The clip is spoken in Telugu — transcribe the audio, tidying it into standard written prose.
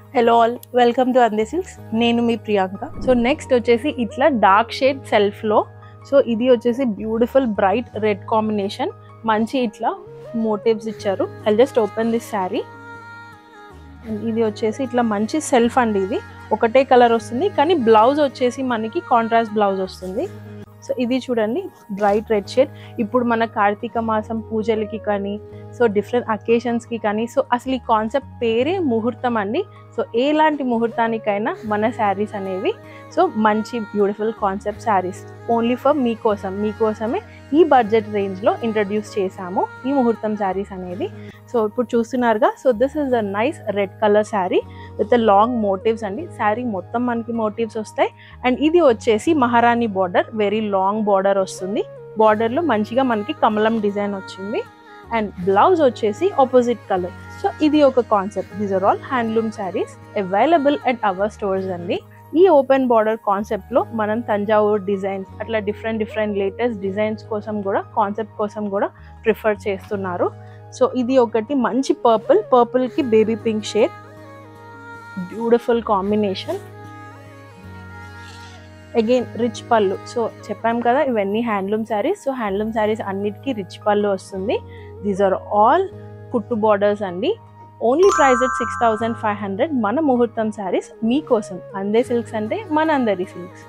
హలో ఆల్, వెల్కమ్ టు అందే సిల్క్స్. నేను మీ ప్రియాంక. సో నెక్స్ట్ వచ్చేసి ఇట్లా డార్క్ షేడ్ సెల్ఫ్లో. సో ఇది వచ్చేసి బ్యూటిఫుల్ బ్రైట్ రెడ్ కాంబినేషన్, మంచి ఇట్లా మోటివ్స్ ఇచ్చారు. I just open this sari. ఇది వచ్చేసి ఇట్లా మంచి సెల్ఫ్ అండి. ఇది ఒకటే కలర్ వస్తుంది, కానీ బ్లౌజ్ వచ్చేసి మనకి కాంట్రాస్ట్ బ్లౌజ్ వస్తుంది. సో ఇది చూడండి, బ్రైట్ రెడ్ షేడ్. ఇప్పుడు మన కార్తీక మాసం పూజలకి కానీ, సో డిఫరెంట్ అకేషన్స్కి కానీ, సో అసలు ఈ కాన్సెప్ట్ పేరే ముహూర్తం అండి. సో ఎలాంటి ముహూర్తానికైనా మన శారీస్ అనేవి సో మంచి beautiful concept saris only for మీకోసమే ఈ బడ్జెట్ రేంజ్లో ఇంట్రడ్యూస్ చేశాము ఈ ముహూర్తం శారీస్ అనేది. సో ఇప్పుడు చూస్తున్నారుగా, so this is a nice red colour sari with long motifs అండి. శారీ మొత్తం మనకి మోటివ్స్ వస్తాయి. అండ్ ఇది వచ్చేసి మహారాణి బార్డర్, వెరీ లాంగ్ బార్డర్ వస్తుంది. బార్డర్లో మంచిగా మనకి కమలం డిజైన్ వచ్చింది. అండ్ బ్లౌజ్ వచ్చేసి ఆపోజిట్ కలర్. సో ఇది ఒక concept. These are all handloom saris available at our stores అండి. ఈ ఓపెన్ బార్డర్ కాన్సెప్ట్లో మనం తంజావూర్ డిజైన్స్, అట్లా డిఫరెంట్ లేటెస్ట్ డిజైన్స్ కోసం కూడా, కాన్సెప్ట్ కోసం కూడా ప్రిఫర్ చేస్తున్నారు. సో ఇది ఒకటి మంచి పర్పుల్కి baby pink shade, beautiful combination. Again rich pallu. So చెప్పాం కదా, ఇవన్నీ handloom saris. So handloom saris అన్నిటికీ రిచ్ పళ్ళు వస్తుంది. దీస్ ఆర్ ఆల్ కుట్టు బార్డర్స్ అండి. Only price at 6,500. మన ముహూర్తం శారీస్ మీకోసం. అందే సిల్క్స్ అంటే మన అందరి సిల్క్స్.